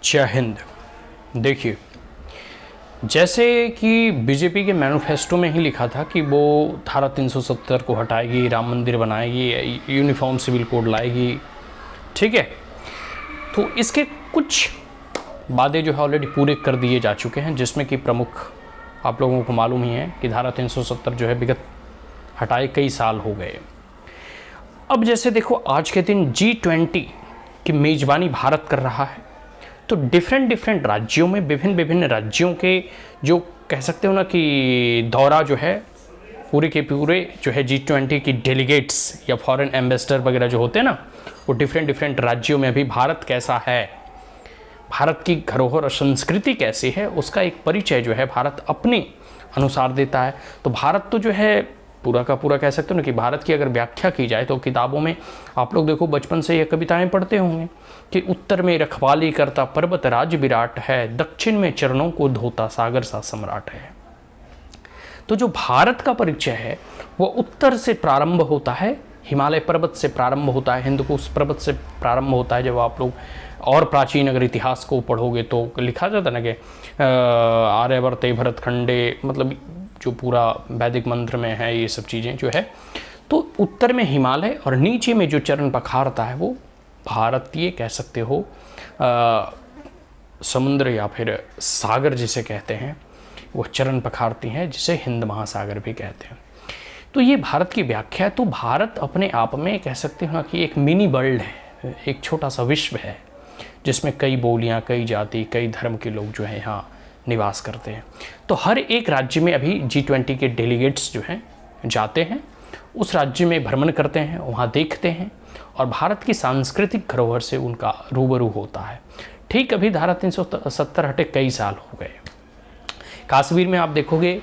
जय हिंद। देखिए, जैसे कि बीजेपी के मैनिफेस्टो में ही लिखा था कि वो धारा 370 को हटाएगी, राम मंदिर बनाएगी, यूनिफॉर्म सिविल कोड लाएगी, ठीक है। तो इसके कुछ वादे जो है ऑलरेडी पूरे कर दिए जा चुके हैं, जिसमें कि प्रमुख आप लोगों को मालूम ही है कि धारा 370 जो है विगत हटाए कई साल हो गए। अब जैसे देखो, आज के दिन G20 की मेज़बानी भारत कर रहा है, तो डिफरेंट राज्यों में विभिन्न राज्यों के जो कह सकते हो ना कि दौरा जो है पूरे के पूरे जो है G20 की डेलीगेट्स या फॉरेन एम्बेसडर वगैरह जो होते हैं ना, वो डिफरेंट राज्यों में अभी भारत कैसा है, भारत की धरोहर और संस्कृति कैसी है, उसका एक परिचय जो है भारत अपने अनुसार देता है। तो भारत तो जो है पूरा का पूरा कह सकते हो ना कि भारत की अगर व्याख्या की जाए तो किताबों में आप लोग देखो बचपन से ये कविताएं पढ़ते होंगे कि उत्तर में रखवाली करता पर्वत राज विराट है, दक्षिण में चरणों को धोता सागर सा सम्राट है। तो जो भारत का परिचय है वो उत्तर से प्रारंभ होता है, हिमालय पर्वत से प्रारंभ होता है, हिंदकुश पर्वत से प्रारंभ होता है। जब आप लोग और प्राचीन अगर इतिहास को पढ़ोगे तो लिखा जाता ना कि आर्यवर्ते भरतखंडे, मतलब जो पूरा वैदिक मंत्र में है ये सब चीज़ें जो है। तो उत्तर में हिमालय और नीचे में जो चरण पखारता है वो भारतीय कह सकते हो समुद्र या फिर सागर जिसे कहते हैं, वो चरण पखारती हैं, जिसे हिंद महासागर भी कहते हैं। तो ये भारत की व्याख्या है। तो भारत अपने आप में कह सकते हो ना कि एक मिनी वर्ल्ड है, एक छोटा सा विश्व है, जिसमें कई बोलियाँ, कई जाति, कई धर्म के लोग जो है यहाँ निवास करते हैं। तो हर एक राज्य में अभी G20 के डेलीगेट्स जो हैं जाते हैं, उस राज्य में भ्रमण करते हैं, वहाँ देखते हैं और भारत की सांस्कृतिक धरोहर से उनका रूबरू होता है। ठीक अभी धारा 370 हटे कई साल हो गए। कश्मीर में आप देखोगे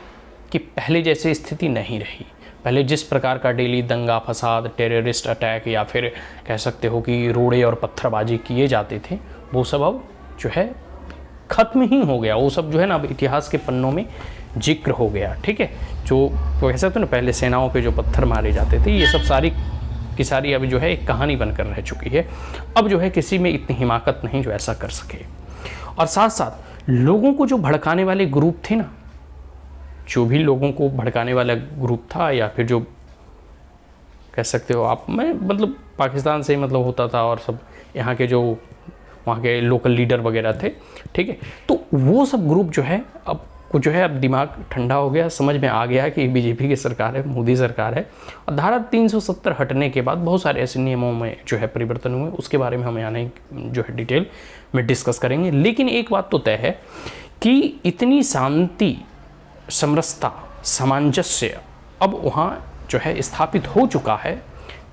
कि पहले जैसी स्थिति नहीं रही। पहले जिस प्रकार का डेली दंगा फसाद, टेररिस्ट अटैक या फिर कह सकते हो कि रोड़े और पत्थरबाजी किए जाते थे, वो सब अब जो है खत्म ही हो गया। वो सब जो है ना अब इतिहास के पन्नों में जिक्र हो गया, ठीक है। जो कह सकते हो ना पहले सेनाओं पे जो पत्थर मारे जाते थे, ये सब सारी की सारी अभी जो है एक कहानी बनकर रह चुकी है। अब जो है किसी में इतनी हिमाकत नहीं जो ऐसा कर सके। और साथ साथ लोगों को जो भड़काने वाले ग्रुप थे ना, जो भी लोगों को भड़काने वाला ग्रुप था या फिर जो कह सकते हो आप, मैं मतलब पाकिस्तान से मतलब होता था और सब यहाँ के जो वहाँ के लोकल लीडर वगैरह थे, ठीक है। तो वो सब ग्रुप जो है अब जो है अब दिमाग ठंडा हो गया, समझ में आ गया कि बीजेपी की सरकार है, मोदी सरकार है। और धारा 370 हटने के बाद बहुत सारे ऐसे नियमों में जो है परिवर्तन हुए, उसके बारे में हम यहाँ जो है डिटेल में डिस्कस करेंगे। लेकिन एक बात तो तय है कि इतनी शांति, समरसता, सामंजस्य अब वहाँ जो है स्थापित हो चुका है,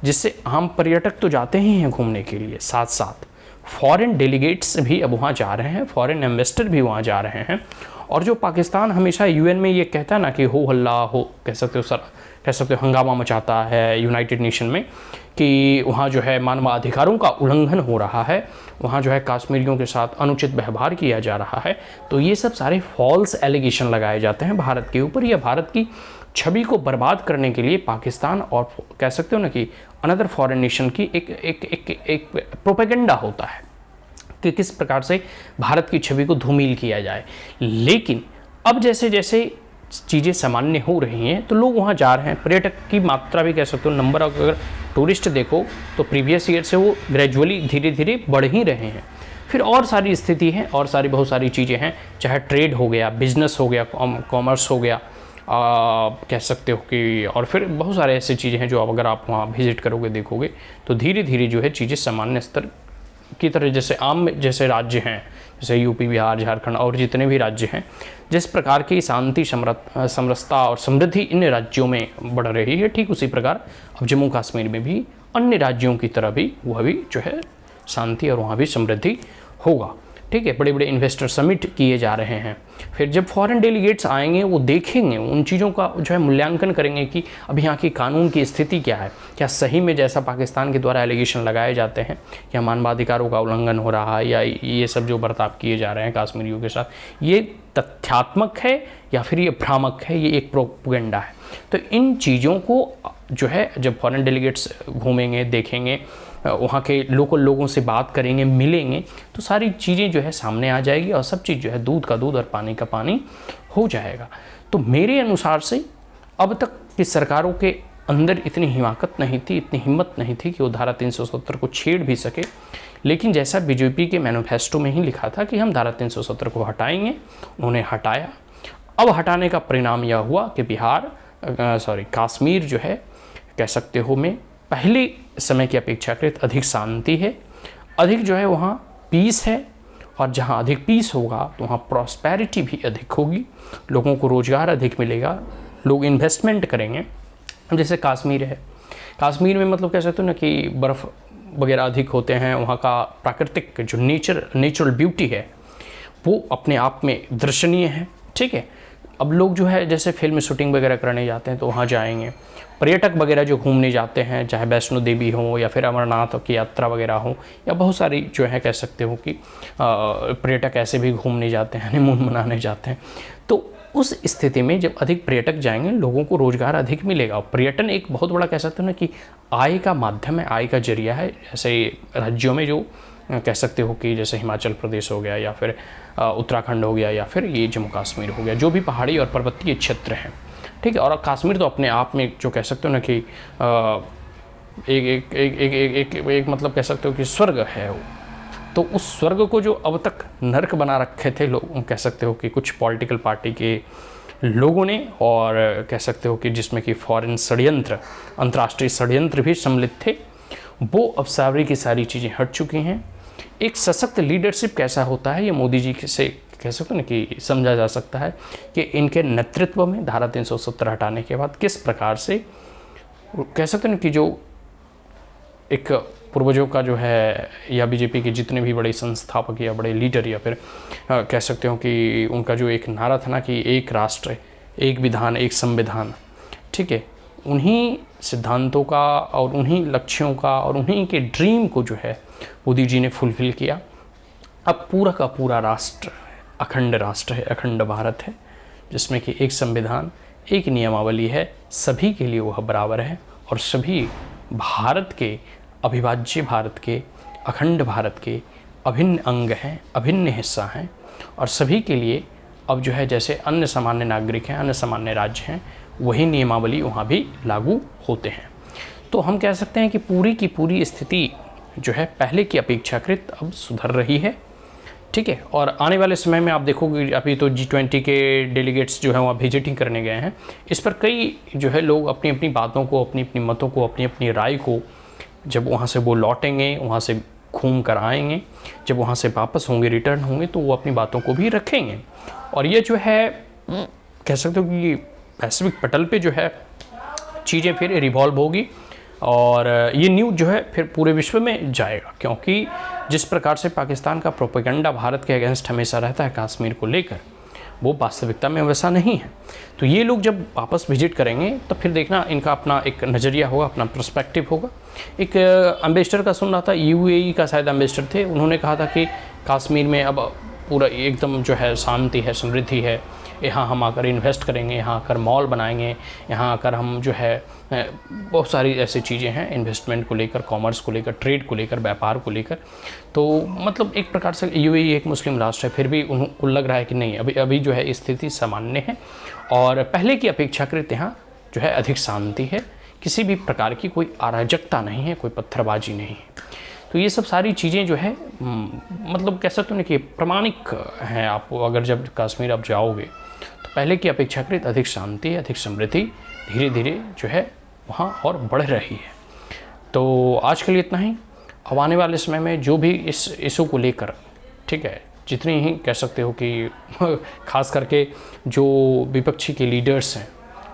जिससे आम पर्यटक तो जाते ही हैं घूमने के लिए, साथ साथ फॉरेन डेलीगेट्स भी अब वहाँ जा रहे हैं, फॉरेन एम्बेसडर भी वहाँ जा रहे हैं। और जो पाकिस्तान हमेशा यूएन में ये कहता है ना कि हो हल्ला हो, कह सकते हो हंगामा मचाता है यूनाइटेड नेशन में कि वहाँ जो है मानवाधिकारों का उल्लंघन हो रहा है, वहाँ जो है कश्मीरियों के साथ अनुचित व्यवहार किया जा रहा है। तो ये सब सारे फॉल्स एलिगेशन लगाए जाते हैं भारत के ऊपर, या भारत की छवि को बर्बाद करने के लिए पाकिस्तान और कह सकते हो ना कि अनदर फॉरेन नेशन की एक प्रोपेगेंडा होता है कि किस प्रकार से भारत की छवि को धूमिल किया जाए। लेकिन अब जैसे जैसे चीज़ें सामान्य हो रही हैं तो लोग वहाँ जा रहे हैं, पर्यटक की मात्रा भी कह सकते हो, नंबर ऑफ अगर टूरिस्ट देखो तो प्रीवियस ईयर से वो ग्रेजुअली धीरे धीरे बढ़ ही रहे हैं। फिर और सारी स्थिति है, और सारी बहुत सारी चीज़ें हैं, चाहे ट्रेड हो गया, बिजनेस हो गया, कॉमर्स हो गया, कह सकते हो कि, और फिर बहुत सारे ऐसे चीज़ें हैं जो अब अगर आप वहाँ विजिट करोगे देखोगे तो धीरे धीरे जो है चीज़ें सामान्य स्तर की तरह, जैसे आम जैसे राज्य हैं, जैसे यूपी, बिहार, झारखंड और जितने भी राज्य हैं, जिस प्रकार की शांति, समरसता और समृद्धि इन राज्यों में बढ़ रही है, ठीक उसी प्रकार अब जम्मू कश्मीर में भी अन्य राज्यों की तरह भी वह भी जो है शांति और वहाँ भी समृद्धि होगा, ठीक है। बड़े बड़े इन्वेस्टर समिट किए जा रहे हैं। फिर जब फॉरेन डेलीगेट्स आएंगे वो देखेंगे, उन चीज़ों का जो है मूल्यांकन करेंगे कि अब यहाँ की कानून की स्थिति क्या है, क्या सही में जैसा पाकिस्तान के द्वारा एलिगेशन लगाए जाते हैं, क्या मानवाधिकारों का उल्लंघन हो रहा है, या ये सब जो बर्ताव किए जा रहे हैं कश्मीरियों के साथ, ये तथ्यात्मक है या फिर ये भ्रामक है, ये एक प्रोपेगेंडा है। तो इन चीज़ों को जो है जब फॉरेन डेलीगेट्स घूमेंगे, देखेंगे, वहाँ के लोकल लोगों से बात करेंगे, मिलेंगे, तो सारी चीज़ें जो है सामने आ जाएगी और सब चीज़ जो है दूध का दूध और पानी का पानी हो जाएगा। तो मेरे अनुसार से अब तक की सरकारों के अंदर इतनी हिमाकत नहीं थी, इतनी हिम्मत नहीं थी कि वो धारा 370 को छेड़ भी सके। लेकिन जैसा बीजेपी के मैनिफेस्टो में ही लिखा था कि हम धारा 370 को हटाएंगे, उन्होंने हटाया। अब हटाने का परिणाम यह हुआ कि कश्मीर जो है कह सकते हो में पहले समय की अपेक्षाकृत अधिक शांति है, अधिक जो है वहाँ पीस है, और जहाँ अधिक पीस होगा तो वहाँ प्रॉस्पेरिटी भी अधिक होगी, लोगों को रोज़गार अधिक मिलेगा, लोग इन्वेस्टमेंट करेंगे। जैसे कश्मीर है, कश्मीर में मतलब कह सकते हो ना कि बर्फ़ वगैरह अधिक होते हैं, वहाँ का प्राकृतिक जो नेचुरल ब्यूटी है वो अपने आप में दर्शनीय है, ठीक है। अब लोग जो है जैसे फिल्म शूटिंग वगैरह करने जाते हैं तो वहाँ जाएंगे, पर्यटक वगैरह जो घूमने जाते हैं, चाहे वैष्णो देवी हो या फिर अमरनाथ की यात्रा वगैरह हो, या बहुत सारी जो है कह सकते हो कि पर्यटक ऐसे भी घूमने जाते हैं, हनीमून मनाने जाते हैं। तो उस स्थिति में जब अधिक पर्यटक जाएंगे, लोगों को रोज़गार अधिक मिलेगा। और पर्यटन एक बहुत बड़ा कह सकते हो ना कि आय का माध्यम है, आय का जरिया है। ऐसे राज्यों में जो कह सकते हो कि जैसे हिमाचल प्रदेश हो गया, या फिर उत्तराखंड हो गया, या फिर ये जम्मू कश्मीर हो गया, जो भी पहाड़ी और पर्वतीय क्षेत्र हैं, ठीक है। और कश्मीर तो अपने आप में जो कह सकते हो ना कि एक मतलब कह सकते हो कि स्वर्ग है वो। तो उस स्वर्ग को जो अब तक नर्क बना रखे थे लोग, कह सकते हो कि कुछ पॉलिटिकल पार्टी के लोगों ने, और कह सकते हो कि जिसमें कि फॉरेन षड्यंत्र, अंतर्राष्ट्रीय षड्यंत्र भी सम्मिलित थे, वो अब सारी की सारी चीज़ें हट चुकी हैं। एक सशक्त लीडरशिप कैसा होता है, ये मोदी जी से कह सकते हो ना कि समझा जा सकता है कि इनके नेतृत्व में धारा 370 हटाने के बाद किस प्रकार से कह सकते हैं ना कि जो एक पूर्वजों का जो है, या बीजेपी के जितने भी बड़े संस्थापक या बड़े लीडर, या फिर कह सकते हो कि उनका जो एक नारा था ना कि एक राष्ट्र, एक विधान, एक संविधान, ठीक है, उन्हीं सिद्धांतों का और उन्हीं लक्ष्यों का और उन्हीं के ड्रीम को जो है मोदी जी ने फुलफिल किया। अब पूरा का पूरा राष्ट्र अखंड राष्ट्र है, अखंड भारत है, जिसमें कि एक संविधान, एक नियमावली है, सभी के लिए वह बराबर है, और सभी भारत के, अविभाज्य भारत के, अखंड भारत के अभिन्न अंग हैं, अभिन्न हिस्सा हैं, और सभी के लिए अब जो है जैसे अन्य सामान्य नागरिक हैं, अन्य सामान्य राज्य हैं, वही नियमावली वहाँ भी लागू होते हैं। तो हम कह सकते हैं कि पूरी की पूरी स्थिति जो है पहले की अपेक्षाकृत अब सुधर रही है, ठीक है। और आने वाले समय में आप देखोगे, अभी तो G20 के डेलीगेट्स जो है वहाँ विजिटिंग करने गए हैं, इस पर कई जो है लोग अपनी अपनी बातों को, अपनी अपनी मतों को, अपनी अपनी राय को, जब वहाँ से वो लौटेंगे, वहाँ से घूम कर आएंगे, जब वहाँ से वापस होंगे, रिटर्न होंगे, तो वो अपनी बातों को भी रखेंगे। और ये जो है कह सकते हो कि वैश्विक पटल पे जो है चीज़ें फिर रिवॉल्व होगी, और ये न्यूज़ जो है फिर पूरे विश्व में जाएगा, क्योंकि जिस प्रकार से पाकिस्तान का प्रोपेगेंडा भारत के अगेंस्ट हमेशा रहता है कश्मीर को लेकर, वो वास्तविकता में वैसा नहीं है। तो ये लोग जब वापस विजिट करेंगे तो फिर देखना इनका अपना एक नज़रिया होगा, अपना पर्सपेक्टिव होगा। एक एम्बेसडर का सुन रहा था, UAE का शायद एम्बेसडर थे, उन्होंने कहा था कि कश्मीर में अब पूरा एकदम जो है शांति है, समृद्धि है, यहाँ हम आकर इन्वेस्ट करेंगे, यहाँ आकर मॉल बनाएंगे, यहाँ आकर हम जो है बहुत सारी ऐसी चीज़ें हैं इन्वेस्टमेंट को लेकर, कॉमर्स को लेकर, ट्रेड को लेकर, व्यापार को लेकर। तो मतलब एक प्रकार से UAE एक मुस्लिम राष्ट्र है, फिर भी उनको लग रहा है कि नहीं, अभी जो है स्थिति सामान्य है, और पहले की अपेक्षाकृत यहाँ जो है अधिक शांति है, किसी भी प्रकार की कोई अराजकता नहीं है, कोई पत्थरबाजी नहीं है। तो ये सब सारी चीज़ें जो है मतलब कह सकते हो ना कि प्रमाणिक हैं। आप अगर जब कश्मीर आप जाओगे तो पहले की अपेक्षाकृत अधिक शांति, अधिक समृद्धि धीरे धीरे जो है वहाँ और बढ़ रही है। तो आज के लिए इतना ही। अब आने वाले समय में जो भी इस इशू को लेकर, ठीक है, जितनी ही कह सकते हो कि खास करके जो विपक्षी के लीडर्स हैं,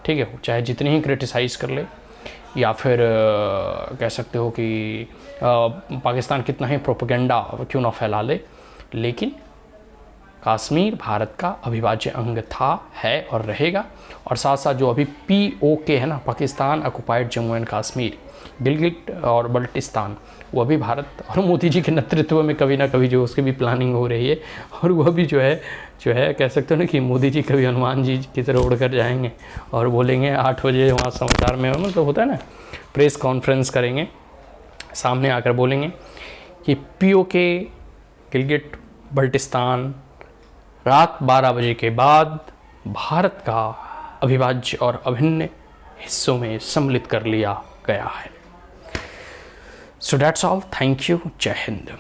ठीक है, चाहे जितनी ही क्रिटिसाइज़ कर ले, या फिर कह सकते हो कि पाकिस्तान कितना ही प्रोपेगेंडा क्यों ना फैला ले, लेकिन कश्मीर भारत का अविभाज्य अंग था, है और रहेगा। और साथ साथ जो अभी POK है ना, पाकिस्तान ऑक्युपाइड जम्मू एंड कश्मीर, गिलगिट और बल्टिस्तान, वो अभी भारत और मोदी जी के नेतृत्व में कभी ना कभी जो उसकी भी प्लानिंग हो रही है, और वह भी जो है कह सकते हो ना कि मोदी जी कभी हनुमान जी की तरह उड़ कर जाएंगे और बोलेंगे 8 बजे वहाँ समाचार में, मतलब होता है ना, प्रेस कॉन्फ्रेंस करेंगे सामने आकर बोलेंगे कि पीओके, गिलगिट बल्टिस्तान रात 12 बजे के बाद भारत का अविभाज्य और अभिन्न हिस्सों में सम्मिलित कर लिया गया है। So that's all, thank you, जय हिंद।